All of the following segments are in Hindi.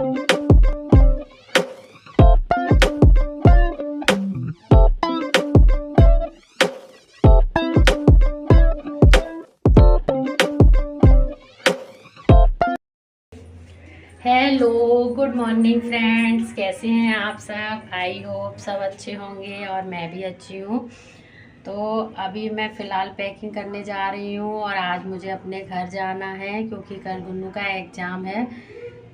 Hello, good morning friends. कैसे हैं आप सब? आई होप सब अच्छे होंगे और मैं भी अच्छी हूँ। तो अभी मैं फ़िलहाल पैकिंग करने जा रही हूँ और आज मुझे अपने घर जाना है क्योंकि कल गुन्नू का एग्ज़ाम है।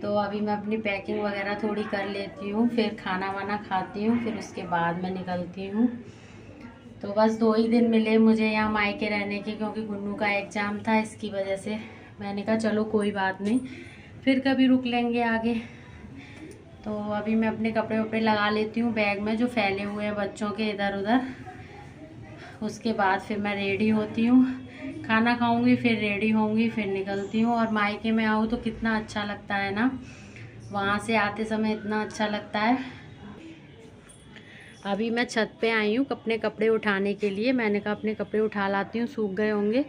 तो अभी मैं अपनी पैकिंग वगैरह थोड़ी कर लेती हूँ, फिर खाना वाना खाती हूँ, फिर उसके बाद मैं निकलती हूँ। तो बस 2 ही दिन मिले मुझे यहाँ मायके रहने के क्योंकि गुन्नू का एग्ज़ाम था, इसकी वजह से मैंने कहा चलो कोई बात नहीं, फिर कभी रुक लेंगे आगे। तो अभी मैं अपने कपड़े वपड़े लगा लेती हूँ बैग में जो फैले हुए हैं बच्चों के इधर उधर। उसके बाद फिर मैं रेडी होती हूँ, खाना खाऊंगी, फिर रेडी होंगी, फिर निकलती हूँ। और मायके में आऊँ तो कितना अच्छा लगता है ना, वहाँ से आते समय इतना अच्छा लगता है। अभी मैं छत पे आई हूँ अपने कपड़े उठाने के लिए। मैंने कहा अपने कपड़े उठा लाती हूँ, सूख गए होंगे।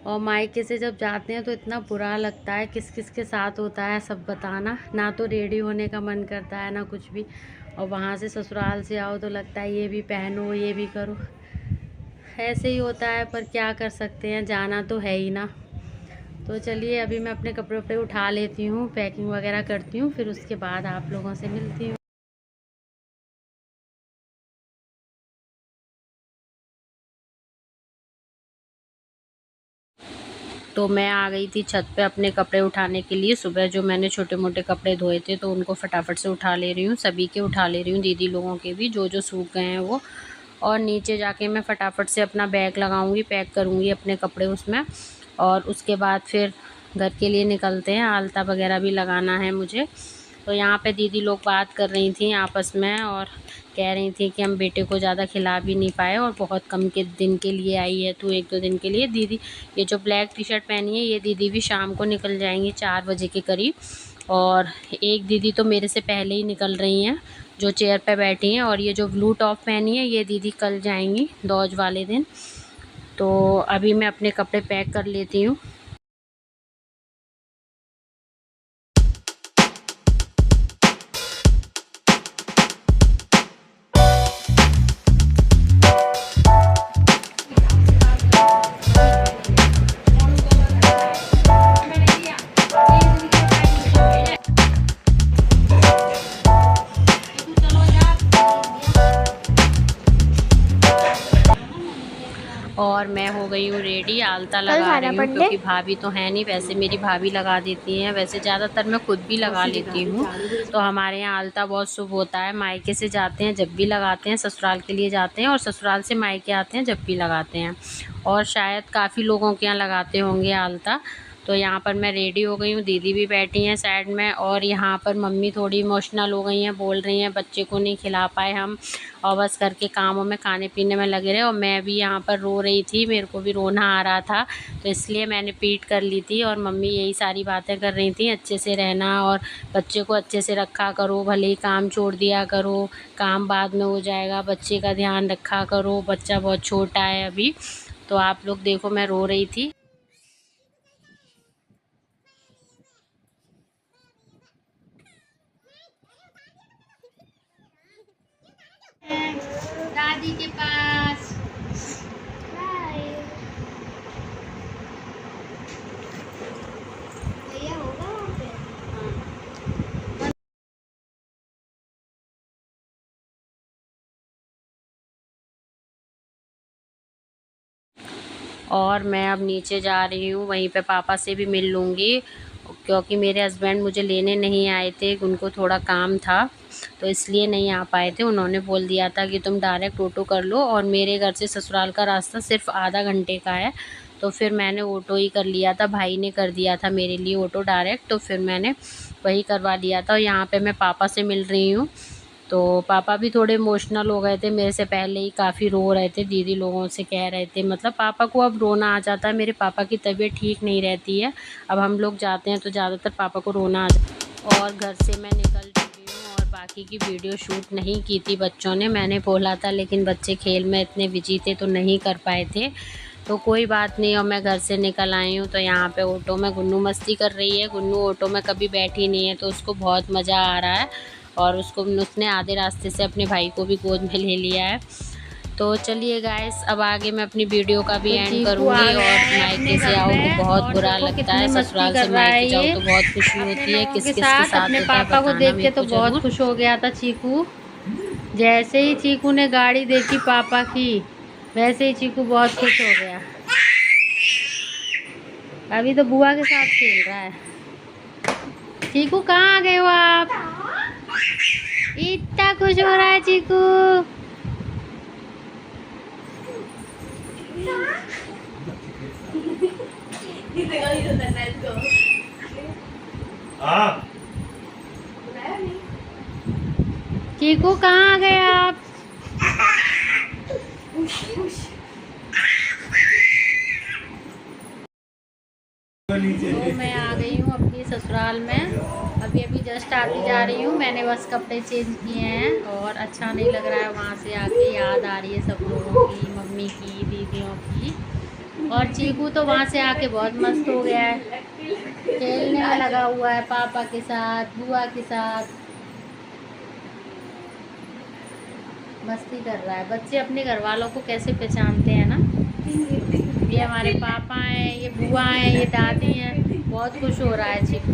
और मायके से जब जाते हैं तो इतना बुरा लगता है, किस किस के साथ होता है सब बताना, ना तो रेडी होने का मन करता है ना कुछ भी। और वहाँ से ससुराल से आओ तो लगता है ये भी पहनो ये भी करो, ऐसे ही होता है। पर क्या कर सकते हैं, जाना तो है ही ना। तो चलिए अभी मैं अपने कपड़े वपड़े उठा लेती हूँ, पैकिंग वगैरह करती हूँ, फिर उसके बाद आप लोगों से मिलती हूँ। तो मैं आ गई थी छत पे अपने कपड़े उठाने के लिए। सुबह जो मैंने छोटे मोटे कपड़े धोए थे तो उनको फटाफट से उठा ले रही हूँ, सभी के उठा ले रही हूँ, दीदी लोगों के भी जो जो सूख गए हैं वो। और नीचे जाके मैं फटाफट से अपना बैग लगाऊंगी, पैक करूँगी अपने कपड़े उसमें। और उसके बाद फिर घर के लिए निकलते हैं, आलता वगैरह भी लगाना है मुझे। तो यहाँ पे दीदी लोग बात कर रही थी आपस में और कह रही थी कि हम बेटे को ज़्यादा खिला भी नहीं पाए और बहुत कम के दिन के लिए आई है तू, 1-2 दिन के लिए। दीदी ये जो ब्लैक टी शर्ट पहनी है ये दीदी भी शाम को निकल जाएंगी 4 बजे के करीब। और एक दीदी तो मेरे से पहले ही निकल रही हैं जो चेयर पे बैठी हैं। और ये जो ब्लू टॉप पहनी है ये दीदी कल जाएंगी दौज वाले दिन। तो अभी मैं अपने कपड़े पैक कर लेती हूँ। और मैं हो गई हूँ रेडी, आलता लगा रही हूँ क्योंकि भाभी तो है नहीं। वैसे मेरी भाभी लगा देती हैं, वैसे ज़्यादातर मैं खुद भी लगा लेती हूँ। तो हमारे यहाँ आलता बहुत शुभ होता है, मायके से जाते हैं जब भी लगाते हैं, ससुराल के लिए जाते हैं और ससुराल से मायके आते हैं जब भी लगाते हैं। और शायद काफ़ी लोगों के यहाँ लगाते होंगे आलता। तो यहाँ पर मैं रेडी हो गई हूँ, दीदी भी बैठी हैं साइड में। और यहाँ पर मम्मी थोड़ी इमोशनल हो गई हैं, बोल रही हैं बच्चे को नहीं खिला पाए हम और बस घर के कामों में खाने पीने में लगे रहे। और मैं भी यहाँ पर रो रही थी, मेरे को भी रोना आ रहा था तो इसलिए मैंने पीट कर ली थी। और मम्मी यही सारी बातें कर रही थी, अच्छे से रहना और बच्चे को अच्छे से रखा करो, भले ही काम छोड़ दिया करो, काम बाद में हो जाएगा, बच्चे का ध्यान रखा करो, बच्चा बहुत छोटा है अभी। तो आप लोग देखो मैं रो रही थी। दादी के पास भैया होगा वहाँ पे। और मैं अब नीचे जा रही हूँ, वहीं पे पापा से भी मिल लूँगी क्योंकि मेरे हस्बैंड मुझे लेने नहीं आए थे, उनको थोड़ा काम था तो इसलिए नहीं आ पाए थे। उन्होंने बोल दिया था कि तुम डायरेक्ट ऑटो कर लो और मेरे घर से ससुराल का रास्ता सिर्फ आधा घंटे का है। तो फिर मैंने ऑटो ही कर लिया था, भाई ने कर दिया था मेरे लिए ऑटो डायरेक्ट, तो फिर मैंने वही करवा लिया था। और यहाँ पे मैं पापा से मिल रही हूँ। तो पापा भी थोड़े इमोशनल हो गए थे, मेरे से पहले ही काफ़ी रो रहे थे, दीदी लोगों से कह रहे थे, मतलब पापा को अब रोना आ जाता है। मेरे पापा की तबीयत ठीक नहीं रहती है, अब हम लोग जाते हैं तो ज़्यादातर पापा को रोना आ जाता है। और घर से मैं निकल चुकी हूँ और बाकी की वीडियो शूट नहीं की थी बच्चों ने, मैंने बोला था लेकिन बच्चे खेल में इतने बिजी थे तो नहीं कर पाए थे। तो कोई बात नहीं। और मैं घर से निकल आई हूँ तो यहाँ पे ऑटो में गुन्नू मस्ती कर रही है। गुन्नू ऑटो में कभी बैठी नहीं है तो उसको बहुत मज़ा आ रहा है, और उसने आधे रास्ते से अपने भाई को भी गोद में ले लिया है। तो चलिए गाइस, अब आगे मैं अपनी वीडियो का भी एंड करूँगी। और मायके से आओ तो बहुत बुरा लगता है, ससुराल से मायके जाओ तो बहुत खुशी होती है। किस किस के साथ अपने पापा को देख के तो बहुत खुश हो गया था चीकू। जैसे ही चीकू ने गाड़ी देखी पापा की, वैसे ही चीकू बहुत खुश हो गया। अभी तो बुआ के साथ खेल रहा है। चीकू कहाँ आ गए हो आप? इतना खुश हो रहा है चीकू। चीकू कहाँ आ गए आप? तो मैं आ गई हूँ अपनी ससुराल में। अभी जस्ट आती जा रही हूँ। मैंने बस कपड़े चेंज किए हैं और अच्छा नहीं लग रहा है। वहाँ से आके याद आ रही है सब लोगों की, मम्मी की, दीदियों की। और चीकू तो वहाँ से आके बहुत मस्त हो गया है, खेलने में लगा हुआ है पापा के साथ, बुआ के साथ मस्ती कर रहा है। बच्चे अपने घर वालों को कैसे पहचानते हैं ना। ये हमारे पापा हैं, ये बुआ हैं, ये दादी हैं। बहुत खुश हो रहा है चीकू।